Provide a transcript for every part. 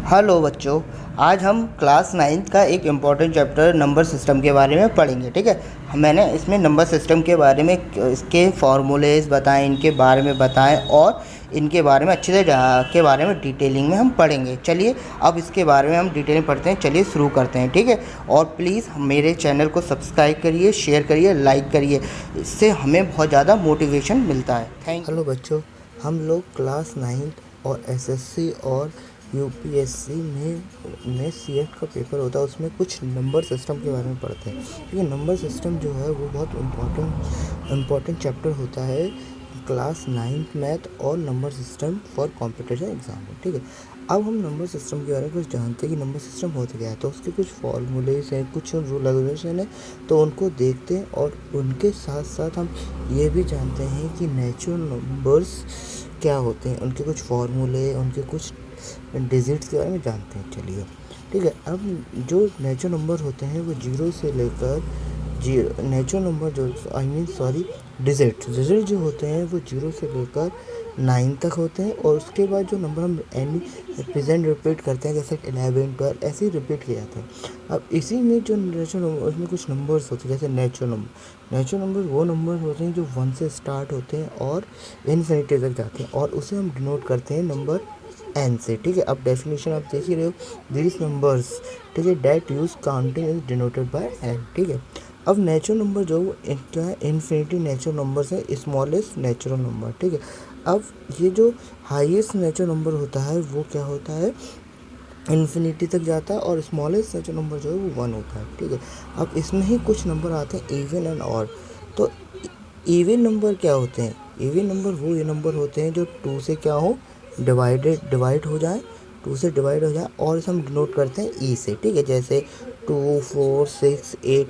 Hello बच्चों, आज हम क्लास 9th का एक इम्पॉर्टेंट चैप्टर नंबर सिस्टम के बारे में पढ़ेंगे। ठीक है, मैंने इसमें नंबर सिस्टम के बारे में इसके फार्मूलेज बताएं, इनके बारे में बताएं और इनके बारे में अच्छे से के बारे में डिटेलिंग में हम पढ़ेंगे। चलिए अब इसके बारे में हम डिटेलिंग पढ़ते हैं। चलिए शुरू करते हैं। ठीक है, और प्लीज़ मेरे चैनल को सब्सक्राइब करिए, शेयर करिए, लाइक करिए, इससे हमें बहुत ज़्यादा मोटिवेशन मिलता है। Thank you. हेलो बच्चों, हम लोग क्लास 9th और एसएससी और यूपीएससी में सीएट का पेपर होता है, उसमें कुछ नंबर सिस्टम के बारे में पढ़ते हैं। क्योंकि नंबर सिस्टम जो है वो बहुत इम्पॉर्टेंट चैप्टर होता है क्लास 9th मैथ और number system for competition exam में। ठीक है, अब हम नंबर सिस्टम के बारे में कुछ जानते हैं कि नंबर सिस्टम होता क्या है। तो उसके कुछ फॉर्मूलेस हैं, कुछ रूल रेगुलेशन है, तो उनको देखते हैं और उनके साथ साथ हम ये भी जानते हैं कि नेचुरल नंबर्स क्या होते हैं, उनके कुछ फार्मूले, उनके कुछ डिजिट्स के बारे में जानते हैं। चलिए ठीक है, अब जो नेचुरल नंबर होते हैं वो जीरो से लेकर नेचुरल नंबर जो डिजिट जो होते हैं वो जीरो से लेकर 9 तक होते हैं। और उसके बाद जो नंबर हम एनी प्रेजेंट रिपीट करते हैं, जैसे 11, 12 ऐसे ही रिपीट किए जाते हैं। अब इसी में जो नेचुरल नंबर, उसमें कुछ नंबर्स होते हैं, जैसे नेचुरल नंबर वो नंबर होते हैं जो 1 से स्टार्ट होते हैं और इन्फिनिटी तक जाते हैं, और उसे हम डिनोट करते हैं नंबर एन से। ठीक है, अब डेफिनेशन आप देख ही रहे हो, दीज नंबर्स, ठीक है, that use counting is denoted by N. ठीक है, अब नेचुरल नंबर जो क्या है, इन्फिनिटी नेचुरल नंबर है, स्मॉलेस्ट नेचुरल नंबर। ठीक है, अब ये जो हाईएस्ट नेचुरल नंबर होता है वो क्या होता है, इन्फिनिटी तक जाता है, और स्मॉलेस्ट नेचुरल नंबर जो है वो 1 होता है। ठीक है, अब इसमें ही कुछ नंबर आते हैं इवन एंड ऑड। तो इवन नंबर क्या होते हैं, इवन नंबर वो ये नंबर होते हैं जो 2 से क्या हो, डिवाइड हो जाए, 2 से डिवाइड हो जाए, और इसे हम डिनोट करते हैं ई से। ठीक है, जैसे 2, 4, 6, 8,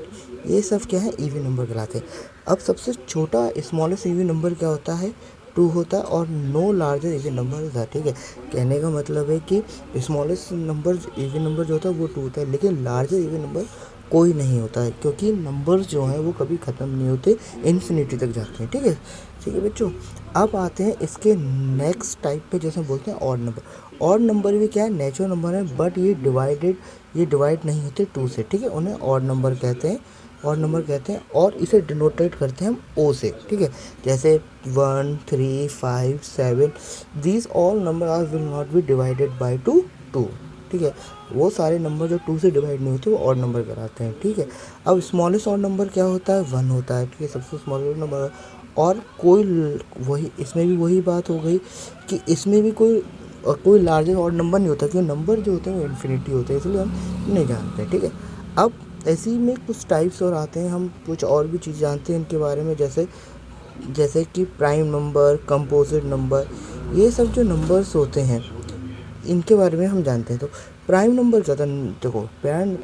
ये सब क्या है, इवन नंबर कहलाते हैं। अब सबसे छोटा स्मॉलेस्ट इवन नंबर क्या होता है, 2 होता है, और नो लार्जर इवन नंबर होता है। ठीक है, कहने का मतलब है कि स्मॉलेस्ट नंबर इवन नंबर जो होता है वो 2 होता है, लेकिन लार्जर इवन नंबर कोई नहीं होता है, क्योंकि नंबर्स जो हैं वो कभी ख़त्म नहीं होते, इन्फिनिटी तक जाते हैं। ठीक है बच्चों, अब आते हैं इसके नेक्स्ट टाइप पे, जैसे बोलते हैं ऑड नंबर। ऑड नंबर भी क्या है, नेचुरल नंबर है, बट ये डिवाइड नहीं होते 2 से। ठीक है, उन्हें ऑड नंबर कहते हैं, और इसे डिनोटेट करते हैं हम ओ से। ठीक है, जैसे 1, 3, 5, 7, these all number are will not be divided by 2। ठीक है, वो सारे नंबर जो 2 से डिवाइड नहीं होते वो ऑड नंबर कराते हैं। ठीक है, अब स्मॉलेस्ट ऑड नंबर क्या होता है, 1 होता है। ठीक है, सबसे स्मॉलेस्ट नंबर, और वही इसमें भी वही बात हो गई कि इसमें भी कोई लार्जर ऑड नंबर नहीं होता, क्योंकि नंबर जो होते हैं वो इन्फिनिटी होते हैं, इसलिए हम नहीं जानते। ठीक है, अब ऐसे ही में कुछ टाइप्स और आते हैं, हम कुछ और भी चीज़ जानते हैं इनके बारे में, जैसे कि प्राइम नंबर, कंपोजिट नंबर, ये सब जो नंबर्स होते हैं इनके बारे में हम जानते हैं। तो प्राइम नंबर क्या होता है, देखो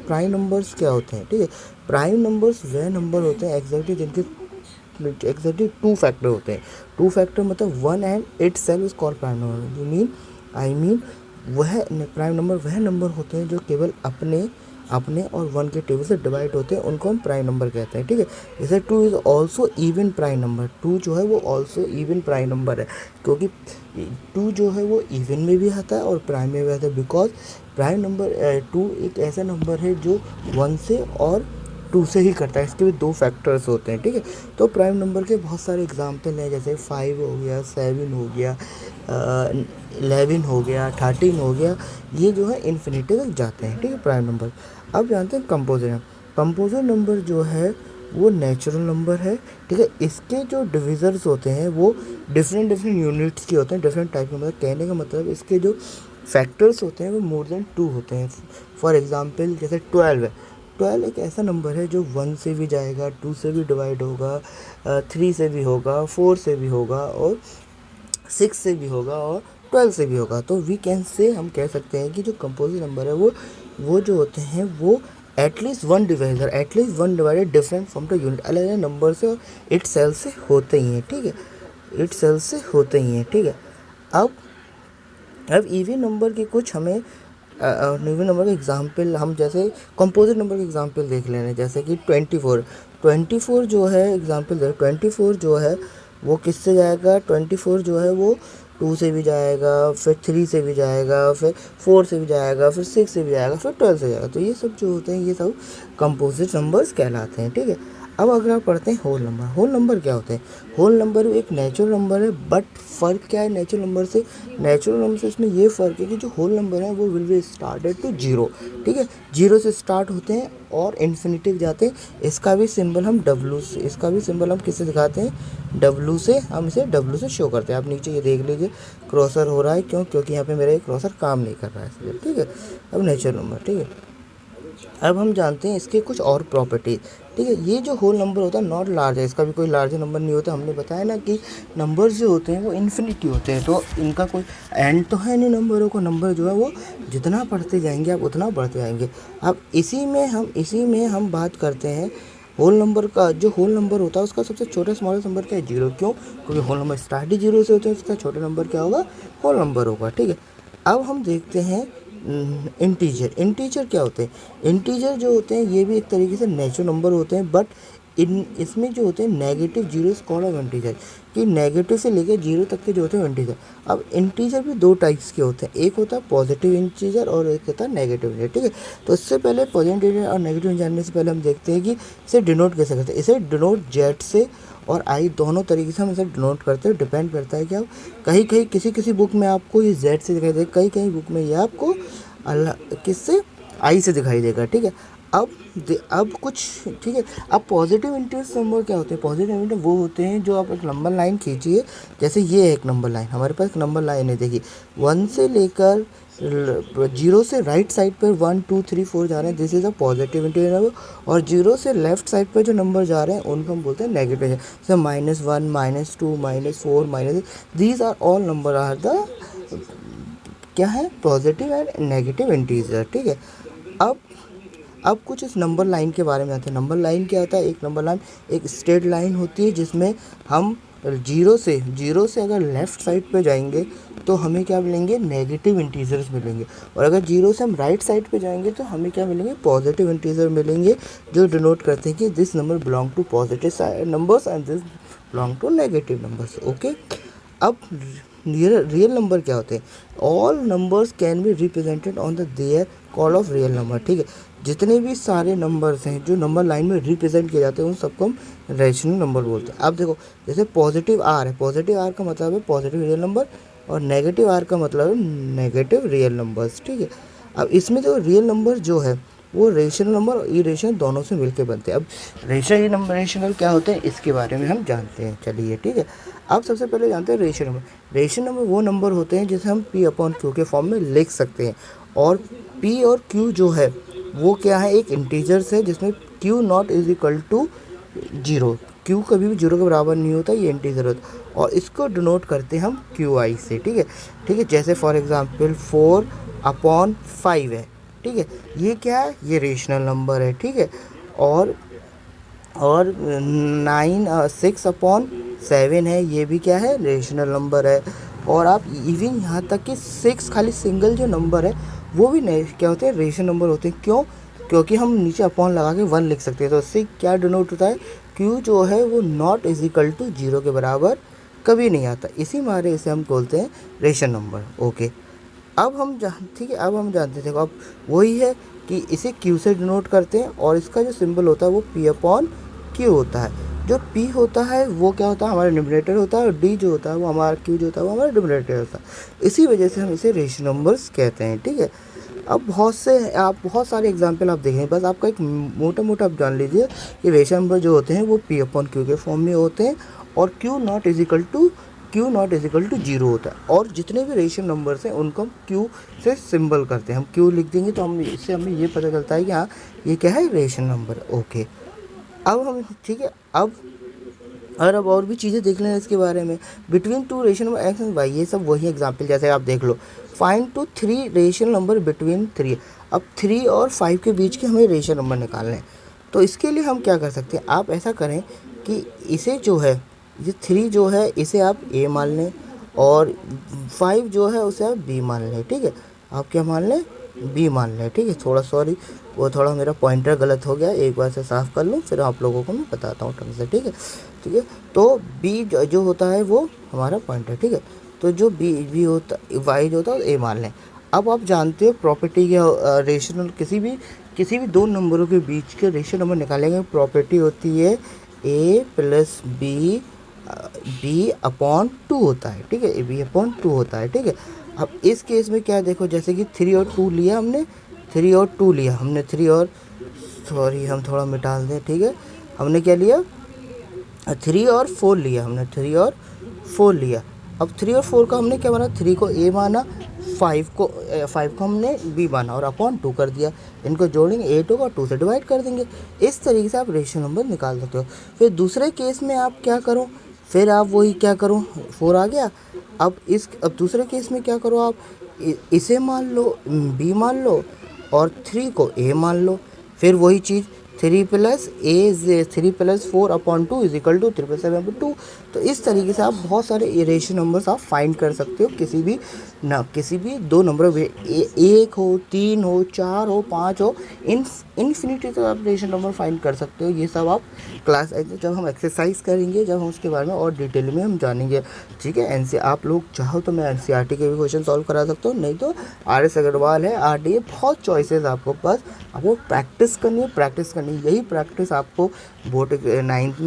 प्राइम नंबर्स क्या होते हैं। ठीक है, प्राइम नंबर्स वह नंबर होते हैं एग्जैक्टली 2 फैक्टर होते हैं। 2 फैक्टर मतलब 1 and it self is called prime number. I mean वह प्राइम नंबर वह नंबर होते हैं जो केवल अपने और 1 के टेबल से डिवाइड होते हैं, उनको हम प्राइम नंबर कहते हैं। ठीक है, जैसे 2 is also even prime number. 2 जो है वो ऑल्सो इवन प्राइम नंबर है, क्योंकि 2 जो है वो इवन में भी आता है और प्राइम में भी आता है, बिकॉज प्राइम नंबर 2 एक ऐसा नंबर है जो 1 से और 2 से ही करता है, इसके भी 2 फैक्टर्स होते हैं। ठीक है, तो प्राइम नंबर के बहुत सारे एग्जाम्पल हैं, जैसे 5 हो गया, 7 हो गया, 11 हो गया, 13 हो गया, ये जो है इन्फिनिटी तक जाते हैं। ठीक है, प्राइम नंबर। अब जानते हैं कंपोजिट नंबर जो है वो नेचुरल नंबर है। ठीक है, इसके जो डिविजर्स होते हैं वो डिफरेंट यूनिट्स के होते हैं, डिफरेंट टाइप के। मतलब कहने का मतलब इसके जो फैक्टर्स होते हैं वो मोर देन 2 होते हैं। फॉर एग्जांपल जैसे 12 है, 12 एक ऐसा नंबर है जो 1 से भी जाएगा, 2 से भी डिवाइड होगा, 3 से भी होगा, 4 से भी होगा, और 6 से भी होगा, और 12 से भी होगा। तो वी कैन से हम कह सकते हैं कि जो कंपोजिट नंबर है वो जो होते हैं वो at least one divided different from the unit, अलग अलग नंबर से और इट सेल्फ से होते ही हैं। ठीक है, ठीक है, अब इवन नंबर के कुछ हमें इवन नंबर के एग्जाम्पल, हम जैसे कंपोजिट नंबर के एग्जाम्पल देख लेना, जैसे कि 24 जो है एग्जाम्पल 24 जो है वो किससे जाएगा, 24 जो है वो 2 से भी जाएगा, फिर 3 से भी जाएगा, फिर 4 से भी जाएगा, फिर 6 से भी जाएगा, फिर 12 से जाएगा। तो ये सब जो होते हैं ये सब कंपोजिट नंबर्स कहलाते हैं, ठीक है। अब अगर आप पढ़ते हैं होल नंबर। होल नंबर क्या होते हैं? होल नंबर एक नेचुरल नंबर है, बट फ़र्क क्या है नेचुरल नंबर से? नेचुरल नंबर से इसमें ये फ़र्क है कि जो होल नंबर है वो will be started to zero, ठीक है। जीरो से स्टार्ट होते हैं और इन्फिनिटी जाते हैं। इसका भी सिंबल हम डब्लू से, इसका भी सिंबल हम किससे दिखाते हैं? डब्लू से। हम इसे डब्लू से शो करते हैं। आप नीचे ये देख लीजिए क्रॉसर हो रहा है, क्यों? क्योंकि यहाँ पे मेरा ये क्रॉसर काम नहीं कर रहा है इसलिए, ठीक है। अब नेचुरल नंबर, ठीक है। अब हम जानते हैं इसके कुछ और प्रॉपर्टीज, ठीक है। ये जो होल नंबर होता है नॉट लार्ज है, इसका भी कोई लार्ज नंबर नहीं होता। हमने बताया ना कि नंबर्स जो होते हैं वो इन्फिनिटी होते हैं, तो इनका कोई एंड तो है नहीं नंबरों को। नंबर जो है वो जितना बढ़ते जाएंगे आप उतना बढ़ते जाएंगे। अब इसी में हम बात करते हैं होल नंबर का। जो होल नंबर होता है उसका सबसे छोटा स्मॉलेस्ट नंबर क्या है? जीरो। क्यों? क्योंकि होल नंबर स्टार्ट ही जीरो से होते हैं, उसका छोटा नंबर क्या होगा? होल नंबर होगा, ठीक है। अब हम देखते हैं इंटीजर। इंटीजर क्या होते हैं? इंटीजर जो होते हैं ये भी एक तरीके से नेचुरल नंबर होते हैं, बट इसमें जो होते हैं negative zero is called off integer, कि नेगेटिव से लेकर जीरो तक के जो होते हैं इंटीजर। अब इंटीजर भी दो टाइप्स के होते हैं, एक होता है पॉजिटिव इंटीजर और एक होता है नेगेटिव इंटीजर, ठीक है। तो इससे पहले पॉजिटिव इंटीजर और नेगेटिव जानने से पहले हम देखते हैं कि इसे डिनोट कैसे करते हैं। इसे डिनोट जेड से और आई दोनों तरीके से हम इसे डिनोट करते हैं। डिपेंड करता है कि आप कहीं किसी बुक में आपको ये जेड से दिखाई देगा, कहीं बुक में ये आपको किससे? आई से दिखाई देगा, ठीक है। अब कुछ, ठीक है। अब पॉजिटिव इंटीजर नंबर क्या होते हैं? पॉजिटिव इंटीजर वो होते हैं जो आप एक नंबर लाइन खींचिए, जैसे ये एक नंबर लाइन, हमारे पास एक नंबर लाइन है, देखिए 1 से लेकर 0 से राइट साइड पर 1 2 3 4 जा रहे हैं, this is a positive integer number. और 0 से लेफ्ट साइड पर जो नंबर जा रहे हैं उनको हम बोलते हैं नेगेटिव इंटीजर, जैसे -1 -2 -4 -, these are all number are the क्या है? पॉजिटिव एंड नेगेटिव इंटीजर, ठीक है। अब कुछ इस नंबर लाइन के बारे में आते हैं। नंबर लाइन क्या होता है? एक नंबर लाइन एक स्ट्रेट लाइन होती है जिसमें हम जीरो से अगर लेफ़्ट साइड पे जाएंगे तो हमें क्या मिलेंगे? नेगेटिव इंटीजर्स मिलेंगे। और अगर जीरो से हम राइट साइड पे जाएंगे तो हमें क्या मिलेंगे? पॉजिटिव इंटीजर मिलेंगे, जो डिनोट करते हैं कि this number belong to positive numbers and this belong to negative numbers, okay. अब रियल नंबर क्या होते हैं? All numbers can be represented on the there call of real number, ठीक है। जितने भी सारे नंबर्स हैं जो नंबर लाइन में रिप्रेजेंट किए जाते हैं उन सबको हम रेशनल नंबर बोलते हैं। अब देखो जैसे पॉजिटिव आर है, पॉजिटिव आर का मतलब है पॉजिटिव रियल नंबर, और नेगेटिव आर का मतलब है नेगेटिव रियल नंबर्स, ठीक है। अब इसमें जो रियल नंबर जो है वो रेशनल नंबर और इरेशनल दोनों से मिलकर बनते हैं। अब रेशनल नंबर रेशनल क्या होते हैं इसके बारे में हम जानते हैं, चलिए, ठीक है। अब सबसे पहले जानते हैं रेशनल नंबर। रेशनल नंबर वो नंबर होते हैं जिसे हम P/Q के फॉर्म में लिख सकते हैं, और P और Q जो है वो क्या है? एक इंटीजर्स है जिसमें Q not is equal to zero. Q कभी भी जीरो के बराबर नहीं होता, ये इंटीजर होता है, और इसको डिनोट करते हैं हम QI से, ठीक है, ठीक है। जैसे फॉर एग्जांपल 4/5 है, ठीक है, ये क्या है? ये रेशनल नंबर है, ठीक है। और 6/7 है, ये भी क्या है? रेशनल नंबर है। और आप इवन यहाँ तक कि 6 खाली सिंगल जो नंबर है वो भी क्या होते हैं? रेशनल नंबर होते हैं। क्यों? क्योंकि हम नीचे अपॉन लगा के 1 लिख सकते हैं, तो इससे क्या डिनोट होता है? Q जो है वो not is equal to zero के बराबर कभी नहीं आता, इसी मारे इसे हम बोलते हैं रेशनल नंबर, ओके। अब हम ठीक है, अब हम जानते थे, अब वही है कि इसे Q से डिनोट करते हैं, और इसका जो सिंबल होता है वो P/Q होता है। जो P होता है वो क्या होता है? हमारा न्यूमरेटर होता है, और D जो होता है वो हमारा Q जो होता है वो हमारा डिनोमिनेटर होता है। इसी वजह से हम इसे रेशनल नंबर्स कहते हैं, ठीक है। अब बहुत सारे एग्जांपल आप देखें, बस आपका एक मोटा आप जान लीजिए कि रेशनल नंबर जो होते हैं वो P/Q के फॉर्म में होते हैं, और Q not is equal to zero होता है। और जितने भी रेशनल नंबर्स हैं उनको हम Q से सिंबल करते हैं, हम Q लिख देंगे तो हम इससे हमें ये पता चलता है कि हाँ ये क्या है? Rational number, okay. अब हम, ठीक है, अब और भी चीज़ें देख लें इसके बारे में। Between two rational number X and Y, ये सब वही एग्जाम्पल, जैसे आप देख लो, find two 3 rational number between 3। अब 3 और 5 के बीच के हमें रेशनल नंबर निकालने हैं, तो इसके लिए हम क्या कर सकते हैं? आप ऐसा करें कि इसे जो है, ये 3 जो है इसे आप A मान लें, और 5 जो है उसे आप B मान लें, ठीक है। आप क्या मान लें? B मान लें, ठीक है। थोड़ा मेरा पॉइंटर गलत हो गया, एक बार से साफ़ कर लूँ, फिर आप लोगों को मैं बताता हूँ ढंग से, ठीक है। तो B जो होता है वो हमारा पॉइंटर, ठीक है। तो जो बी होता वाई जो होता है ए मान लें। अब आप जानते हो प्रॉपर्टी के रेशनल किसी भी दो नंबरों के बीच के रेशियो नंबर निकालेंगे, प्रॉपर्टी होती है ए प्लस बी अपॉन टू होता है, ठीक है, बी अपॉन टू होता है, ठीक है। अब इस केस में क्या है, देखो जैसे कि 3 और 2 लिया हमने, 3 और 2 लिया हमने, 3 और सॉरी हम थोड़ा मिटा दें, ठीक है, हमने क्या लिया 3 और 4 लिया हमने, 3 और 4 लिया। अब 3 और 4 का हमने क्या माना, 3 को ए माना, 5 को हमने बी माना और अपॉन 2 कर दिया। इनको जोड़ेंगे 8 होगा, 2 से डिवाइड कर देंगे। इस तरीके से आप रेशियो नंबर निकाल सकते हो। फिर दूसरे केस में आप क्या करो, फिर आप वही क्या करो, 4 आ गया। अब दूसरे केस में क्या करो, आप इसे मान लो, बी मान लो और 3 को ए मान लो। फिर वही चीज़ 3 + 4 upon 2 is equal to 3 + 7 upon 2। तो इस तरीके से आप बहुत सारे रेशियो नंबर्स आप फाइंड कर सकते हो किसी भी दो नंबर, 1 हो, 3 हो, 4 हो, 5 हो, इन्फिनिटी तो आप रेशियो नंबर फाइंड कर सकते हो। ये सब आप क्लास जब हम एक्सरसाइज करेंगे, जब हम उसके बारे में और डिटेल में हम जानेंगे, ठीक है। आप लोग चाहो तो मैं NCERT के भी क्वेश्चन सॉल्व करा सकता हूँ, नहीं तो RS अग्रवाल है, RDA, बहुत चॉइसेस आपको पास। आपको प्रैक्टिस करनी है, यही प्रैक्टिस आपको बोर्ड 9th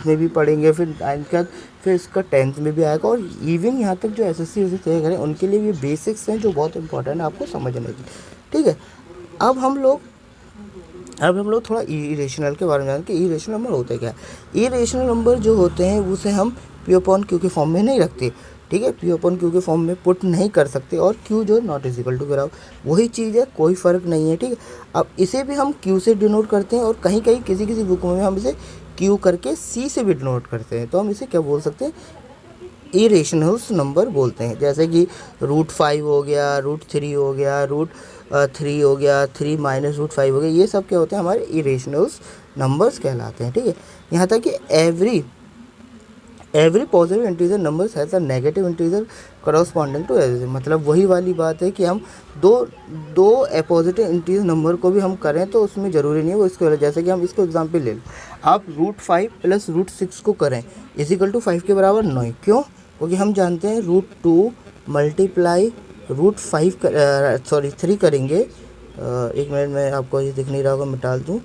में भी पढ़ेंगे, फिर 9th के बाद फिर इसका 10th में भी आएगा, और इवन यहाँ तक जो SSC तय करें उनके लिए भी बेसिक्स हैं जो बहुत इंपॉर्टेंट है आपको समझने की, ठीक है। अब हम लोग थोड़ा इरेशनल के बारे में जानें कि इरेशनल नंबर होते क्या है। इरेशनल नंबर जो होते हैं उसे हम P अपॉन Q के फॉर्म में नहीं रखते, ठीक है, P अपॉन Q के फॉर्म में पुट नहीं कर सकते, और Q जो नॉट इज इक्वल टू के बराबर वही चीज़ है, कोई फ़र्क नहीं है, ठीक है। अब इसे भी हम Q से डिनोट करते हैं, और कहीं किसी बुक में हम इसे Q करके C से भी डिनोट करते हैं। तो हम इसे क्या बोल सकते हैं, इरेशनल्स नंबर बोलते हैं। जैसे कि √5 हो गया, √3 हो गया, √3 हो गया, 3 - √5 हो गया, ये सब क्या होते हैं, हमारे इरेशनल्स नंबर्स कहलाते हैं, ठीक है। यहाँ तक कि every positive integer numbers has a negative integer corresponding to as, मतलब वही वाली बात है कि हम दो पॉजिटिव इंटीजर नंबर को भी हम करें तो उसमें ज़रूरी नहीं है वो इसके वजह, जैसे कि हम इसको एग्जांपल ले लो, आप √5 + √6 को करें इज इक्वल टू 5 के बराबर नहीं, क्यों, क्योंकि हम जानते हैं √2 × √5 3 करेंगे। एक मिनट में आपको ये दिख नहीं रहा होगा, मिटा दूँ,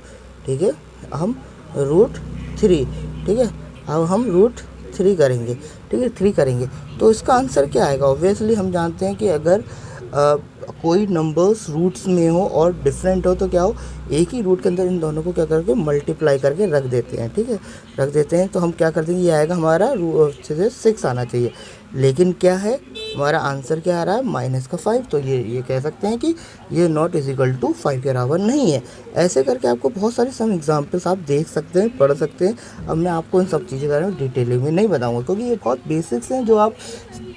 ठीक है, हम √3, ठीक है, अब हम √3 करेंगे, ठीक है, 3 करेंगे तो इसका आंसर क्या आएगा। ऑब्वियसली हम जानते हैं कि अगर कोई नंबर्स रूट्स में हो और डिफरेंट हो तो क्या हो, एक ही रूट के अंदर इन दोनों को क्या करके मल्टीप्लाई करके रख देते हैं, ठीक है, रख देते हैं। तो हम क्या करते हैं, ये आएगा हमारा 6 आना चाहिए, लेकिन क्या है हमारा आंसर क्या आ रहा है, -5। तो ये कह सकते हैं कि ये नॉट इज इक्वल टू 5 के बराबर नहीं है। ऐसे करके आपको बहुत सारे सम एग्जांपल्स आप देख सकते हैं, पढ़ सकते हैं। अब मैं आपको इन सब चीज़ों के बारे में डिटेलिंग में नहीं बताऊंगा, क्योंकि ये बहुत बेसिक्स हैं जो आप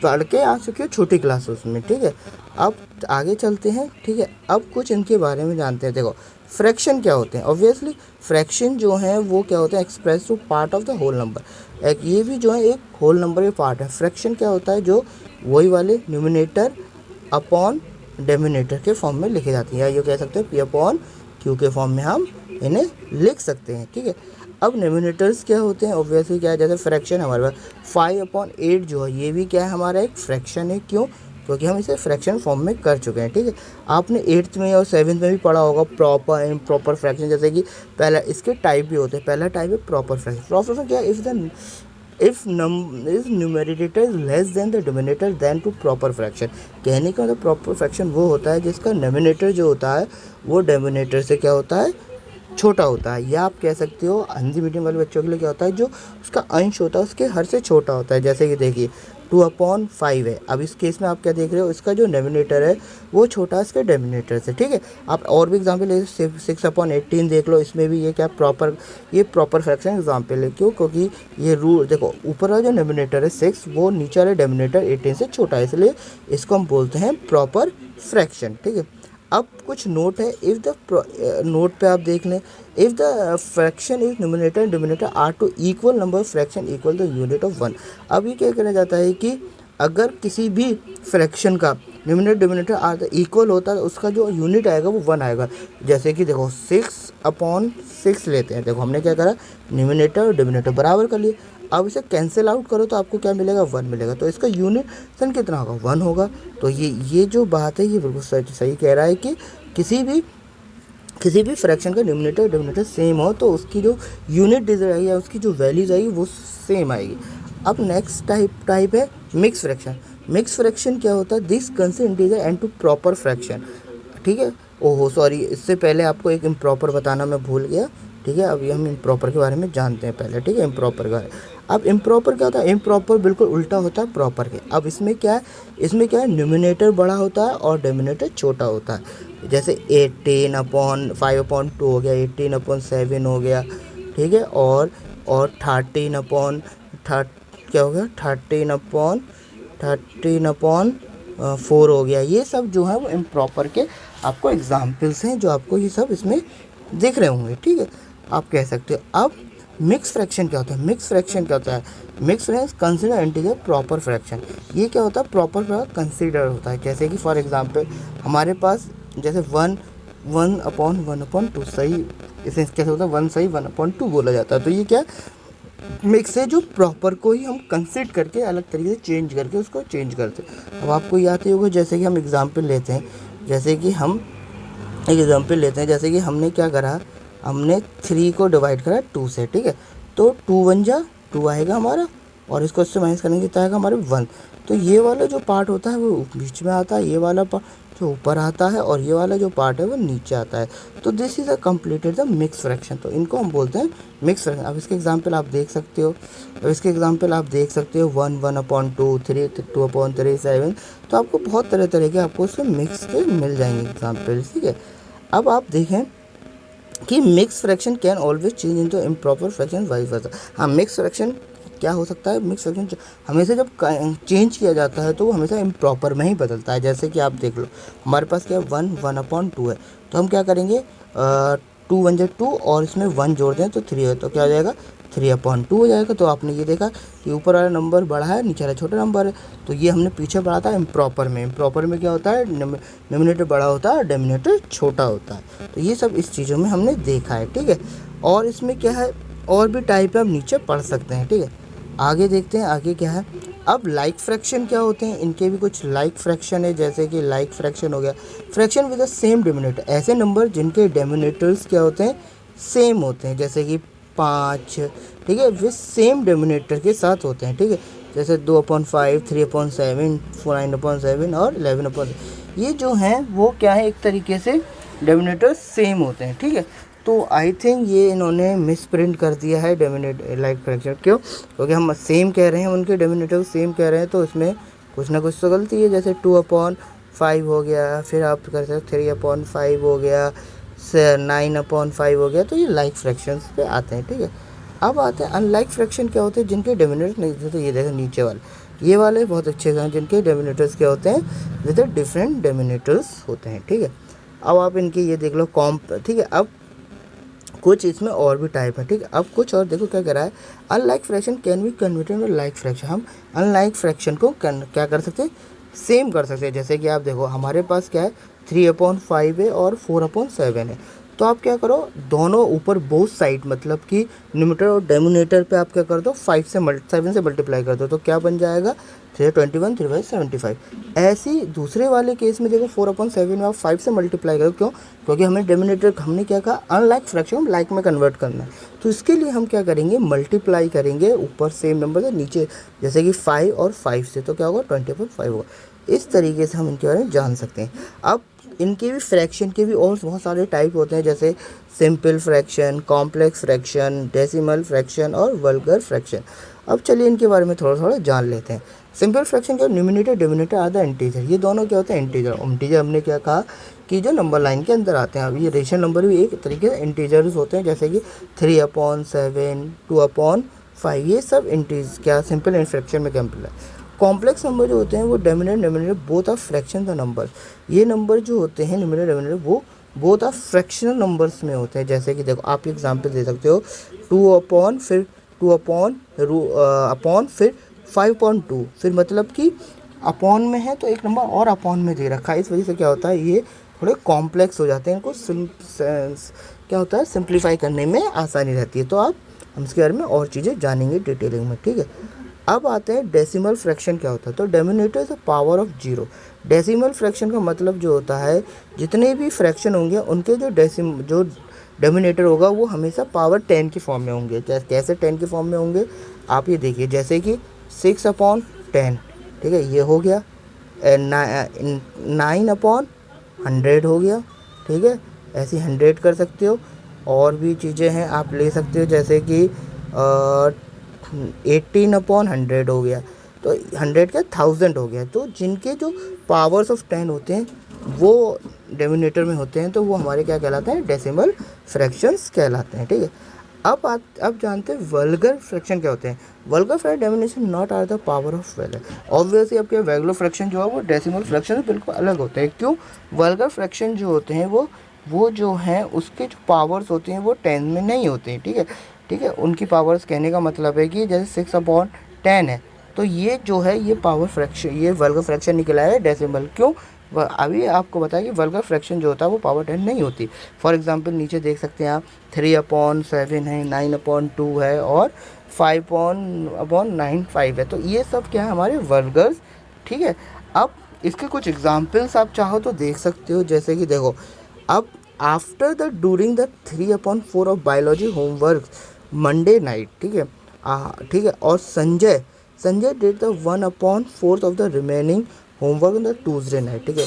पढ़ के आ चुके हो छोटी क्लासेस में, ठीक है। अब आगे चलते हैं, ठीक है, अब कुछ इनके बारे में जानते हैं। देखो फ्रैक्शन क्या होते हैं, ऑब्वियसली फ्रैक्शन जो है वो क्या होता है, express to part of the whole number. एक ये भी जो है एक होल नंबर के पार्ट है। फ्रैक्शन क्या होता है, जो वही वाले न्यूमिनेटर अपॉन डेमिनेटर के फॉर्म में लिखे जाती हैं, या ये कह सकते हैं P अपॉन Q के फॉर्म में हम इन्हें लिख सकते हैं, ठीक है। अब न्यूमिनेटर्स क्या होते हैं, ऑब्वियसली क्या है, जैसे फ्रैक्शन हमारे पास 5/8 जो है ये भी क्या है, हमारा एक फ्रैक्शन है। क्यों, क्योंकि हम इसे फ्रैक्शन फॉर्म में कर चुके हैं, ठीक है। आपने 8th में और 7th में भी पढ़ा होगा प्रॉपर इम्प्रॉपर फ्रैक्शन, जैसे कि पहला इसके टाइप भी होते हैं। पहला टाइप है प्रॉपर फ्रैक्शन। प्रॉपर फ्रैक्शन क्या है, if numerator is less than the denominator then to proper fraction. कहने का मतलब प्रॉपर फ्रैक्शन वो होता है जिसका डिनोमिनेटर जो होता है वो डिनोमिनेटर से क्या होता है, छोटा होता है। या आप कह सकते हो हिंदी मीडियम वाले बच्चों के लिए क्या होता है, जो उसका अंश होता है उसके हर से छोटा होता है। जैसे कि देखिए 2/5 है। अब इस केस में आप क्या देख रहे हो, इसका जो डिनोमिनेटर है वो छोटा है इसके डिनोमिनेटर से, ठीक है। आप और भी एग्जांपल ले 6/18 देख लो, इसमें भी ये क्या ये प्रॉपर फ्रैक्शन एग्जांपल है। क्यों, क्योंकि ये रूट देखो, ऊपर वाला जो डिनोमिनेटर है 6 वो नीचे वाले डिनोमिनेटर 18 से छोटा है, इसलिए इसको हम बोलते हैं प्रॉपर फ्रैक्शन, ठीक है। अब कुछ नोट है, इफ़ द नोट पे आप देख लें, if the fraction is numerator and denominator are two equal number fraction equal the unit of 1। अब ये क्या कहना जाता है कि अगर किसी भी फ्रैक्शन का numerator denominator are the equal होता है, उसका जो यूनिट आएगा वो 1 आएगा। जैसे कि देखो 6/6 लेते हैं, देखो हमने क्या करा, न्यूमिनेटर और डिनोमिनेटर बराबर कर लिए। अब इसे कैंसिल आउट करो तो आपको क्या मिलेगा, 1 मिलेगा। तो इसका यूनिट कितना होगा, 1 होगा। तो ये जो बात है ये बिल्कुल सही कह रहा है कि किसी भी फ्रैक्शन का न्यूमरेटर डिनोमिनेटर सेम हो तो उसकी जो यूनिट डिजिट आएगी या उसकी जो वैल्यूज आएगी वो सेम आएगी। अब नेक्स्ट टाइप है मिक्स फ्रैक्शन। मिक्स फ्रैक्शन क्या होता है, this consider integer and to proper fraction. ठीक है, ओहो सॉरी, इससे पहले आपको एक इम्प्रॉपर बताना मैं भूल गया। ठीक है, अभी हम इम्प्रॉपर के बारे में जानते हैं पहले। ठीक है, इम्प्रॉपर का अब इम्प्रॉपर क्या होता है, इम्प्रॉपर बिल्कुल उल्टा होता है प्रॉपर के। अब इसमें क्या है, न्यूमिनेटर बड़ा होता है और डिनोमिनेटर छोटा होता है। जैसे 18/5/2 हो गया, 18/7 हो गया। ठीक है, और 13/4 हो गया। ये सब जो है वो इम्प्रॉपर के आपको एग्जाम्पल्स हैं जो आपको ये सब इसमें दिख रहे होंगे। ठीक है, आप कह सकते हो। अब मिक्स फ्रैक्शन क्या होता है, mix fraction consider integer proper fraction. ये क्या होता है, प्रॉपर कंसिडर होता है। जैसे कि फॉर एग्जांपल हमारे पास जैसे 1/1/2 सही, इसे कैसे होता है, 1 सही 1/2 बोला जाता है। तो ये क्या मिक्स है जो प्रॉपर को ही हम कंसिडर करके अलग तरीके से चेंज करके उसको चेंज करते हैं। अब आपको याद ही होगा, जैसे कि हम एग्जांपल लेते हैं, जैसे कि हमने क्या करा, हमने 3 को डिवाइड करा 2 से। ठीक है, तो 2 1 जा 2 आएगा हमारा, और इसको इससे माइनस करेंगे तो आएगा हमारे 1। तो ये वाला जो पार्ट होता है वो बीच में आता है, ये वाला पार्ट जो ऊपर आता है, और ये वाला जो पार्ट है वो नीचे आता है। तो this is a completed the mix fraction. तो इनको हम बोलते हैं मिक्स फ्रैक्शन। अब इसके एग्जांपल आप देख सकते हो, 1/2, 3 2/3 7। तो आपको बहुत तरह के आपको उसके मिक्स के मिल जाएंगे एग्जाम्पल। ठीक है, अब आप देखें कि mix fraction can always change into improper fraction vice versa. हाँ, मिक्स फ्रैक्शन क्या हो सकता है, मिक्स फ्रैक्शन हमेशा जब चेंज किया जाता है तो वो हमेशा इम्प्रॉपर में ही बदलता है। जैसे कि आप देख लो, हमारे पास क्या है, 1/2 है। तो हम क्या करेंगे, 2 1 2 और इसमें 1 जोड़ दें तो 3 है, तो क्या हो जाएगा, 3/2 हो जाएगा। तो आपने ये देखा कि ऊपर वाला नंबर बड़ा है, नीचे वाला छोटा नंबर है। तो ये हमने पीछे पढ़ा था इम्प्रॉपर में क्या होता है, डिनोमिनेटर बड़ा होता है और डिनोमिनेटर छोटा होता है। तो ये सब इस चीज़ों में हमने देखा है। ठीक है, और इसमें क्या है, और भी टाइप है, आप नीचे पढ़ सकते हैं। ठीक है, आगे देखते हैं आगे क्या है। अब लाइक फ्रैक्शन क्या होते हैं, इनके भी कुछ लाइक फ्रैक्शन है। जैसे कि लाइक फ्रैक्शन हो गया, fraction with the same denominator, ऐसे नंबर जिनके डिनोमिनेटर्स क्या होते हैं, सेम होते हैं। जैसे कि 5, ठीक है, वे सेम डिनोमिनेटर के साथ होते हैं। ठीक है, जैसे 2/5, 3/7, 9/7 और 11/7। ये जो हैं वो क्या है, एक तरीके से डिनोमिनेटर सेम होते हैं। ठीक है, तो आई थिंक ये इन्होंने मिस प्रिंट कर दिया है डिनोमिनेटर लाइक फ्रैक्शन। क्यों, क्योंकि हम सेम कह रहे हैं, उनके डिनोमिनेटर सेम कह रहे हैं, तो इसमें कुछ ना कुछ तो गलती है। जैसे 2/5 हो गया, फिर आप कर सकते 3/5 हो गया, 9/5 हो गया। तो ये लाइक फ्रैक्शंस पे आते हैं। ठीक है, अब आते हैं अनलाइक फ्रैक्शन क्या होते हैं, जिनके डिनोमिनेटर नहीं देते। ये देखो नीचे वाले, ये वाले बहुत अच्छे हैं, जिनके डिनोमिनेटर्स क्या होते हैं, विद डिफरेंट डिनोमिनेटर्स होते हैं। ठीक है, अब आप इनके ये देख लो ठीक है, अब कुछ इसमें और भी टाइप है। ठीक है, अब कुछ और देखो क्या कर रहा है, unlike fraction can be converted to like fraction. हम अनलाइक फ्रैक्शन को क्या कर सकते हैं, सेम कर सकते हैं। जैसे कि आप देखो हमारे पास क्या है, 3/5 है और 4/7 है। तो आप क्या करो, दोनों ऊपर बोथ साइड, मतलब कि न्यूमरेटर और डिनोमिनेटर पे आप क्या कर दो, 7 से मल्टीप्लाई कर दो। तो क्या बन जाएगा, 3/21 3/75। ऐसी दूसरे वाले केस में देखो 4/7 में आप 5 से मल्टीप्लाई करो। क्यों, क्योंकि हमें डिनोमिनेटर हमने क्या कहा, अनलाइक फ्रैक्शन लाइक में कन्वर्ट करना है। तो इसके लिए हम क्या करेंगे, मल्टीप्लाई करेंगे ऊपर सेम नंबर से, नीचे जैसे कि 5 और 5 से, तो क्या होगा, 20/5 होगा। इस तरीके से हम इनके बारे में जान सकते हैं। अब इनके भी फ्रैक्शन के भी और बहुत सारे टाइप होते हैं, जैसे simple fraction, complex fraction, decimal fraction और वल्गर फ्रैक्शन। अब चलिए इनके बारे में थोड़ा जान लेते हैं। सिंपल फ्रैक्शन क्या, न्यूमिनेटर डिनोमिनेटर आधा इंटीजर, ये दोनों क्या होते हैं, इंटीजर। हमने क्या कहा कि जो नंबर लाइन के अंदर आते हैं। अब ये रेशनल नंबर भी एक तरीके से इंटीजर्स होते हैं, जैसे कि 3/7, 2/5, ये सब क्या सिंपल फ्रैक्शन में कैंपल है। कॉम्प्लेक्स नंबर जो होते हैं वो denominator both of fraction the number, ये नंबर जो होते हैं न्यूमिनेटर वो बोथ ऑफ फ्रैक्शनल नंबर्स में होते हैं। जैसे कि देखो आप एग्जांपल दे सकते हो, 2/, फिर 2/, फिर 5/2, फिर मतलब कि अपॉन में है तो एक नंबर और अपॉन में दे रखा है। इस वजह से क्या होता है, ये थोड़े कॉम्प्लेक्स हो जाते हैं, इनको क्या होता है, सिंप्लीफाई करने में आसानी रहती है। तो आप हम इसके बारे में और चीज़ें जानेंगे डिटेलिंग में, ठीक है। अब आते हैं डेसिमल फ्रैक्शन क्या होता है। तो denominator is the power of zero. Decimal fraction का मतलब जो होता है जितने भी फ्रैक्शन होंगे उनके जो डिनोमिनेटर होगा वो हमेशा पावर 10 की फॉर्म में होंगे। कैसे 10 की फॉर्म में होंगे आप ये देखिए, जैसे कि 6/10, ठीक है, ये हो गया। 9/100 हो गया, ठीक है, ऐसे 100 कर सकते हो। और भी चीज़ें हैं आप ले सकते हो, जैसे कि 18/100 हो गया। तो 100 का 1000 हो गया। तो जिनके जो पावर्स ऑफ 10 होते हैं वो डिनोमिनेटर में होते हैं तो वो हमारे क्या कहलाते हैं, डेसिमल फ्रैक्शंस कहलाते हैं, ठीक है। अब जानते हैं वल्गर फ्रैक्शन क्या होते हैं। Vulgar fraction definition not are the power of value. Obviously आपके वैल्यू फ्रैक्शन जो है वो डेसिमल फ्रैक्शन से बिल्कुल अलग होते हैं। क्यों? वल्गर फ्रैक्शन जो होते हैं वो जो हैं उसके जो पावर्स होते हैं वो 10 में नहीं होते हैं, ठीक है, ठीक है। उनकी पावर्स कहने का मतलब है कि जैसे 6/10 है तो ये जो है ये पावर फ्रैक्शन, ये वल्गर फ्रैक्शन निकला है डेसिमल। क्यों? अभी आपको बताया कि वल्गर फ्रैक्शन जो होता है वो पावर 10 नहीं होती। फॉर एग्जांपल नीचे देख सकते हैं आप 3/7 है, 9/2 है और 5/95 है। तो ये सब क्या है हमारे वल्गर्स, ठीक है। अब इसके कुछ एग्जाम्पल्स आप चाहो तो देख सकते हो, जैसे कि देखो, अब after the during the 3/4 of biology homework Monday night, ठीक है, ठीक है, और Sanjay did the 1/4 of the remaining homework on the Tuesday night, ठीक है।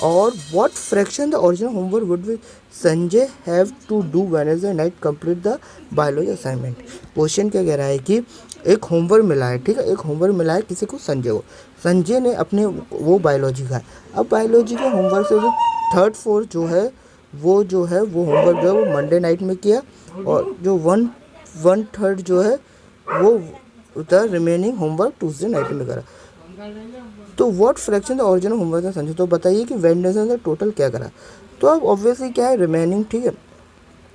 और what fraction the original homework would be Sanjay have to do Wednesday night complete the biology assignment. Question क्या कह रहा है कि एक होमवर्क मिला है, ठीक है, एक होमवर्क मिला है किसी को, संजय को। संजय ने अपने वो बायोलॉजी का है। अब बायोलॉजी के होमवर्क से जो 3/4 जो है वो होमवर्क जो है वो मंडे नाइट में किया और जो 1/3 जो है वो the remaining homework Tuesday night में करा। तो what fraction the original homework है संजय। तो बताइए कि वेडनेसडे ने टोटल क्या करा। तो अब ऑब्वियसली क्या है, रिमेनिंग, ठीक है।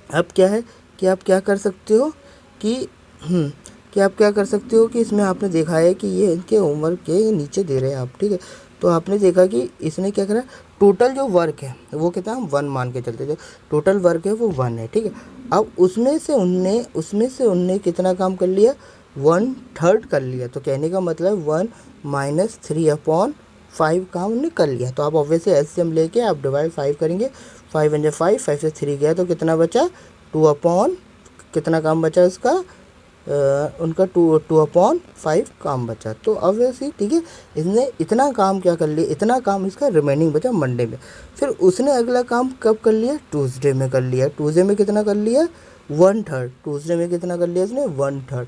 अब क्या है कि आप क्या कर सकते हो कि कि इसमें आपने देखा है कि ये इनके होमवर्क के नीचे दे रहे हैं आप, ठीक है। तो आपने देखा कि इसने क्या करा, टोटल जो वर्क है वो कितना, हम 1 मान के चलते थे, टोटल वर्क है वो 1 है, ठीक है। अब उसमें से उनने कितना काम कर लिया, 1/3 कर लिया। तो कहने का मतलब 1 - 3/5 काम उन्होंने कर लिया। तो आप ऑब्वियसली एलसीएम लेके आप डिवाइड 5 करेंगे, 5 × 5, 5 से 3 गया तो कितना बचा, 2/, कितना काम बचा इसका, उनका 2/5 काम बचा। तो ऑब्वियसली, ठीक है, इसने इतना काम क्या कर लिया, इतना काम इसका रिमेनिंग बचा मंडे में। फिर उसने अगला काम कब कर लिया, ट्यूसडे में कर लिया। ट्यूसडे में कितना कर लिया, 1/3। ट्यूसडे में कितना कर लिया इसने, 1/3।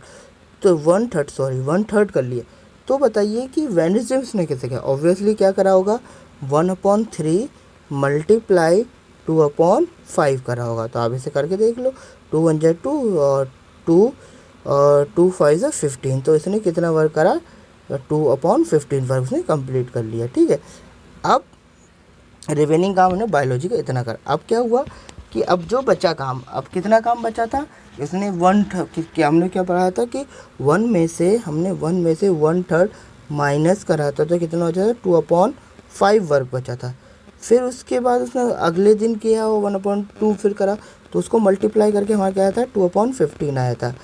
तो 1/3 कर लिया। तो बताइए कि वेडनेसडे उसने कैसे किया। ऑब्वियसली क्या करा होगा, 1/3 मल्टीप्लाई 2/5 करा होगा। तो आप इसे करके देख लो, 2 × 1 = 2 और 2 × 5 = 15। तो इसने कितना वर्क करा, 2/15 वर्क उसने कंप्लीट कर लिया, ठीक है। अब रिमेनिंग काम हमने बायोलॉजी का इतना कर। अब क्या हुआ कि अब जो बचा काम, अब कितना काम बचा था, इसने हमने क्या पढ़ा था कि 1 में से 1/3 माइनस करा था तो कितना बचा था, 2/5 वर्क बचा था। फिर उसके बाद उसने अगले दिन किया वो 1/2 फिर करा तो उसको मल्टीप्लाई करके हमारा क्या आया था, 2/15 आया था।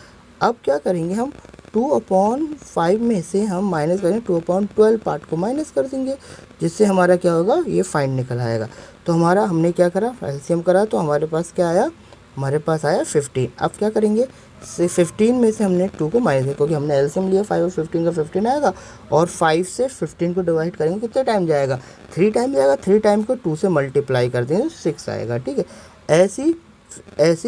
अब क्या करेंगे हम, 2/5 में से हम माइनस करेंगे 2/12 पार्ट को माइनस कर देंगे, जिससे हमारा क्या होगा, ये फाइंड निकल आएगा। तो हमारा हमने क्या करा, एलसीएम करा तो हमारे पास क्या आया, हमारे पास आया 15। अब क्या करेंगे, 15 में से हमने 2 को माइनस किया क्योंकि हमने एलसीएम लिया 5 और 15 का 15 आएगा। और 5 से 15 को डिवाइड करेंगे कितने टाइम जाएगा, 3 टाइम जाएगा। 3 टाइम को 2 से मल्टीप्लाई कर देंगे तो 6 आएगा, ठीक है। ऐसी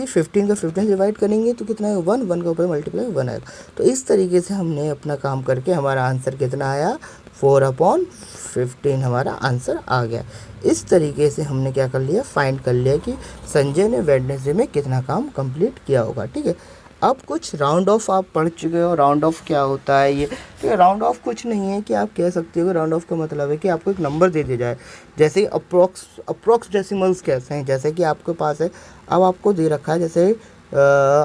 15 का 15 डिवाइड करेंगे तो कितना है, 1 का ऊपर मल्टीप्लाई 1 आएगा। तो इस तरीके से हमने अपना काम करके हमारा आंसर कितना आया, 4/15 हमारा आंसर आ गया। इस तरीके से हमने क्या कर लिया, फाइंड कर लिया कि संजय ने वेडनेसडे में कितना काम कंप्लीट किया होगा, ठीक है। अब कुछ राउंड ऑफ आप पढ़ चुके हो, राउंड ऑफ क्या होता है ये, तो राउंड ऑफ कुछ नहीं है कि आप कह सकते हो, राउंड ऑफ का मतलब है कि आपको एक नंबर दे दिया जाए। जैसे अप्रॉक्स डेसिमल्स कैसे हैं, जैसे कि आपके पास है, अब आपको दे रखा है, जैसे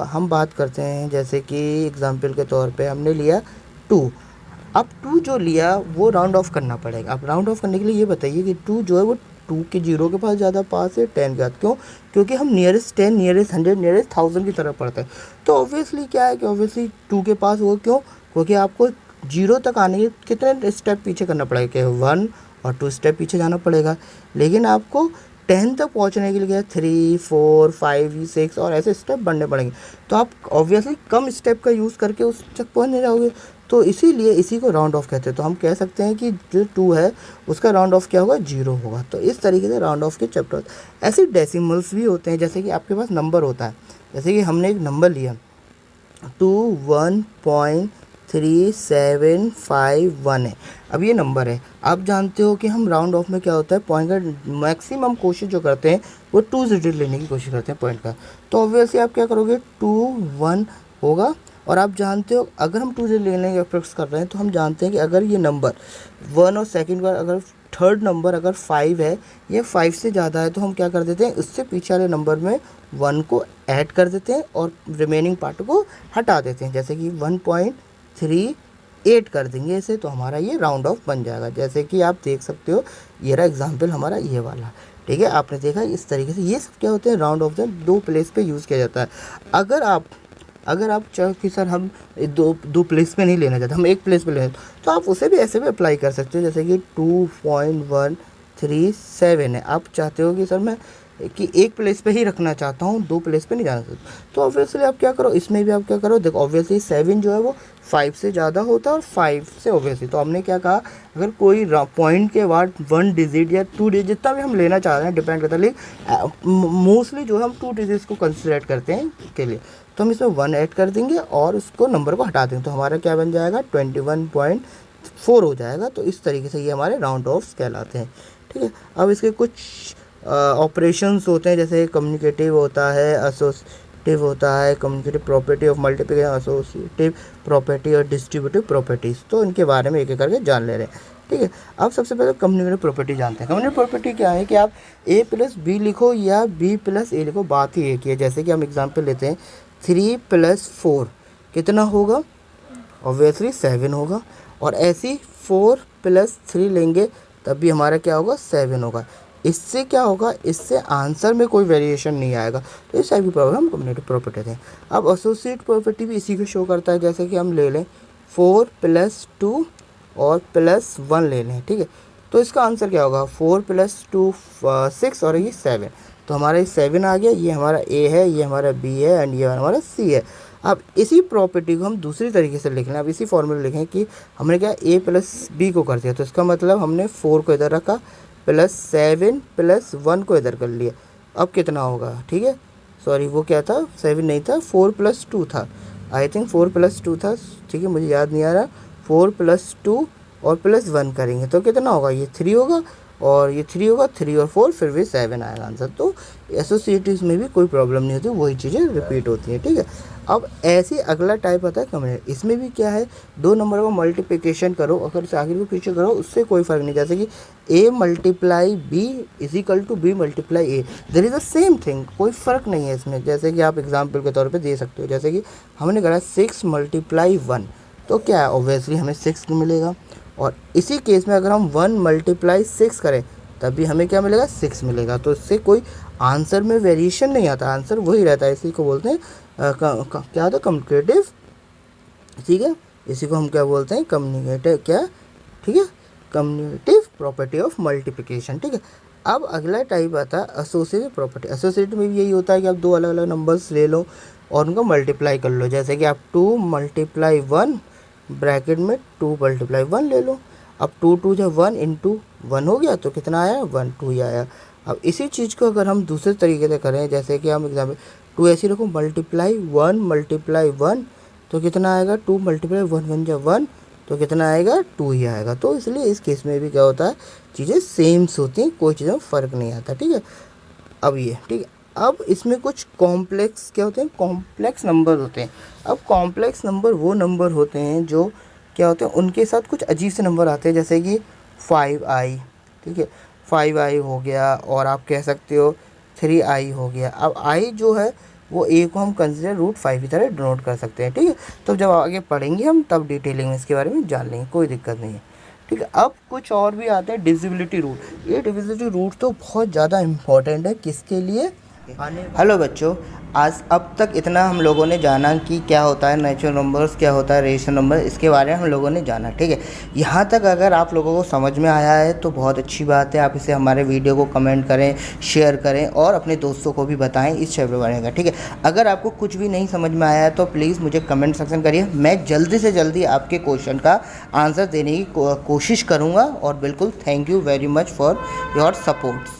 हम बात करते हैं, जैसे कि एग्जाम्पल के तौर पे हमने लिया 2। अब 2 जो लिया वो राउंड ऑफ करना पड़ेगा। अब राउंड ऑफ करने के लिए ये बताइए कि 2 जो है वो 2 के 0 के पास ज़्यादा पास है 10 के साथ। क्यों? क्योंकि हम नियरेस्ट 10, नियरेस्ट 100, नियरेस्ट 1000 की तरफ पढ़ते हैं। तो ऑब्वियसली क्या है कि ऑब्वियसली 2 के पास होगा। क्यों? क्योंकि आपको 0 तक आने के कितने स्टेप पीछे करना पड़ेगा, कि 1 और 2 स्टेप पीछे जाना पड़ेगा। लेकिन आपको 10 तक पहुंचने के लिए 3, 4, 5, 6 और ऐसे स्टेप बढ़ने पड़ेंगे। तो आप ऑब्वियसली कम स्टेप का यूज़ करके उस तक पहुंचने जाओगे। तो इसीलिए इसी को राउंड ऑफ कहते हैं। तो हम कह सकते हैं कि जो 2 है उसका राउंड ऑफ क्या होगा, 0 होगा। तो इस तरीके से राउंड ऑफ के चैप्टर। ऐसे डेसिमल्स भी होते हैं, जैसे कि आपके पास नंबर होता है, जैसे कि हमने एक नंबर लिया 21.3751 है। अब ये नंबर है, आप जानते हो कि हम राउंड ऑफ में क्या होता है, पॉइंट का मैक्सिमम कोशिश जो करते हैं वो 2 डिजिट लेने की कोशिश करते हैं पॉइंट का। तो ऑब्वियसली आप क्या करोगे, 2 1 होगा। और आप जानते हो अगर हम 2 डिजिट लेने का प्रयास कर रहे हैं तो हम जानते हैं कि अगर ये नंबर 1 और सेकंड का अगर थर्ड नंबर अगर 5 है, ये 5 से ज़्यादा है, तो हम क्या कर देते हैं, उससे पीछे वाले नंबर में 1 को ऐड कर देते हैं और रिमेनिंग पार्ट को हटा देते हैं। जैसे कि 1.38 कर देंगे इसे, तो हमारा ये राउंड ऑफ बन जाएगा। जैसे कि आप देख सकते हो, ये रहा एग्जाम्पल हमारा ये वाला, ठीक है। आपने देखा इस तरीके से ये सब क्या होते हैं, राउंड ऑफ 2 प्लेस पे यूज़ किया जाता है। अगर आप चाहो कि सर हम दो प्लेस पे नहीं लेना चाहते, हम एक प्लेस पे लेना, तो आप उसे भी ऐसे भी अप्लाई कर सकते हो। जैसे कि 2.137 है, आप चाहते हो कि सर मैं कि एक प्लेस पे ही रखना चाहता हूँ, 2 प्लेस पे नहीं जाना चाहता, तो ऑब्वियसली आप क्या करो, इसमें भी आप क्या करो, देखो ऑब्वियसली 7 जो है वो 5 से ज़्यादा होता है और 5 से ऑब्वियसली। तो हमने क्या कहा, अगर कोई पॉइंट के बाद 1 डिजिट या 2 डिजिट जितना भी हम लेना चाह रहे हैं, डिपेंड करता है, लेकिन मोस्टली जो हम 2 डिजिट्स को कंसिडर करते हैं के लिए, तो हम इसमें 1 ऐड कर देंगे और उसको नंबर को हटा देंगे, तो हमारा क्या बन जाएगा, 21.4 हो जाएगा। तो इस तरीके से ये हमारे राउंड ऑफ्स कहलाते हैं, ठीक है। अब इसके कुछ ऑपरेशंस होते हैं, जैसे कम्युनिकेटिव होता है, एसोसिएटिव होता है, communicative property of multiplication, associative property और डिस्ट्रीब्यूटिव प्रॉपर्टीज़। तो इनके बारे में एक एक करके जान ले रहे हैं, ठीक है। अब सबसे पहले कम्युनिकेटिव प्रॉपर्टी जानते हैं। कम्युनिकेटिव प्रॉपर्टी क्या है कि आप a + b लिखो या b + a लिखो, बात ही एक ही है। जैसे कि हम एग्जाम्पल लेते हैं, 3 + 4 कितना होगा, ऑब्वियसली 7 होगा। और ऐसी 4 + 3 लेंगे तब भी हमारा क्या होगा, 7 होगा। इससे क्या होगा, इससे आंसर में कोई वेरिएशन नहीं आएगा। तो इस टाइप की प्रॉपर्टी हम कम्युनिकेटिव प्रॉपर्टी हैं। अब एसोसिएट प्रॉपर्टी भी इसी को शो करता है। जैसे कि हम ले लें 4 + 2 और +1 ले लें, ठीक है। तो इसका आंसर क्या होगा, 4 + 2 6 और ये 7। तो हमारा ये 7 आ गया, ये हमारा A है, ये हमारा B है एंड ये हमारा C है। अब इसी प्रॉपर्टी को हम दूसरी तरीके से लिख लें। अब इसी फॉर्मूले लिखें कि हमने क्या A + B को कर दिया, तो इसका मतलब हमने 4 को इधर रखा +7 +1 को इधर कर लिया। अब कितना होगा, ठीक है, सॉरी वो क्या था, 7 नहीं था, 4 + 2 था, आई थिंक 4 + 2 था, ठीक है, मुझे याद नहीं आ रहा। 4 + 2 और +1 करेंगे तो कितना होगा, ये 3 होगा और ये 3 होगा, 3 और 4 फिर भी 7 आएगा आंसर। तो एसोसिएटिव्स में भी कोई प्रॉब्लम नहीं होती, वही चीज़ें रिपीट होती हैं, ठीक है। अब ऐसे अगला टाइप आता है कम्युनिकेटिव। इसमें भी क्या है, 2 नंबर को मल्टीप्लिकेशन करो, अगर से आगे को पीछे करो उससे कोई फ़र्क नहीं। जैसे कि A × B = B × A, there is the same thing, कोई फ़र्क नहीं है इसमें। जैसे कि आप एग्जाम्पल के तौर पे दे सकते हो, जैसे कि हमने करा 6 × 1, तो क्या है, ऑब्वियसली हमें 6 मिलेगा। और इसी केस में अगर हम 1 × 6 करें तब भी हमें क्या मिलेगा, 6 मिलेगा। तो इससे कोई आंसर में वेरिएशन नहीं आता, आंसर वही रहता है। इसी को बोलते हैं क्या होता है, कम्युनिकेटिव, ठीक है। इसी को हम क्या बोलते हैं, कम्युनिकेटिव, क्या, ठीक है, कम्युनिकेटिव प्रॉपर्टी ऑफ मल्टीप्लिकेशन, ठीक है। अब अगला टाइप आता है एसोसिएटिव प्रॉपर्टी। एसोसिएटिव में भी यही होता है कि आप 2 अलग अलग नंबर्स ले लो और उनको मल्टीप्लाई कर लो। जैसे कि आप 2 × 1 ब्रैकेट में 2 × 1 ले लो। अब 2 2 जब 1 × 1 हो गया तो कितना आया, 1 2 ही आया। अब इसी चीज़ को अगर हम दूसरे तरीके से करें, जैसे कि हम एग्जाम्पल 2 ऐसे रखो, मल्टीप्लाई 1 × 1 तो कितना आएगा, 2 × 1 1 जब 1 तो कितना आएगा, 2 ही आएगा। तो इसलिए इस केस में भी क्या होता है, चीज़ें सेम्स होती हैं, कोई चीज़ों में फ़र्क नहीं आता, ठीक है। अब ये ठीक है। अब इसमें कुछ कॉम्प्लेक्स क्या होते हैं, कॉम्प्लेक्स नंबर होते हैं। अब कॉम्प्लेक्स नंबर वो नंबर होते हैं जो क्या होते हैं, उनके साथ कुछ अजीब से नंबर आते हैं, जैसे कि 5i, ठीक है, 5i हो गया, और आप कह सकते हो 3i हो गया। अब i जो है वो a को हम कंसिडर √5 की तरह डिनोट कर सकते हैं, ठीक है। तो जब आगे पढ़ेंगे हम तब डिटेलिंग में इसके बारे में जान लेंगे, कोई दिक्कत नहीं है, ठीक है। अब कुछ और भी आते हैं डिविजिबिलिटी रूट। ये डिविजिबिलिटी रूट तो बहुत ज़्यादा इम्पोर्टेंट है किसके लिए? हेलो बच्चों, आज अब तक इतना हम लोगों ने जाना कि क्या होता है नेचुरल नंबर्स, क्या होता है रेशनल नंबर, इसके बारे में हम लोगों ने जाना। ठीक है, यहाँ तक अगर आप लोगों को समझ में आया है तो बहुत अच्छी बात है। आप इसे हमारे वीडियो को कमेंट करें, शेयर करें और अपने दोस्तों को भी बताएं इस चैप्टर के बारे में। ठीक है, अगर आपको कुछ भी नहीं समझ में आया है तो प्लीज़ मुझे कमेंट सेक्शन करिए, मैं जल्दी से जल्दी आपके क्वेश्चन का आंसर देने की कोशिश करूँगा। और बिल्कुल thank you very much for your supports.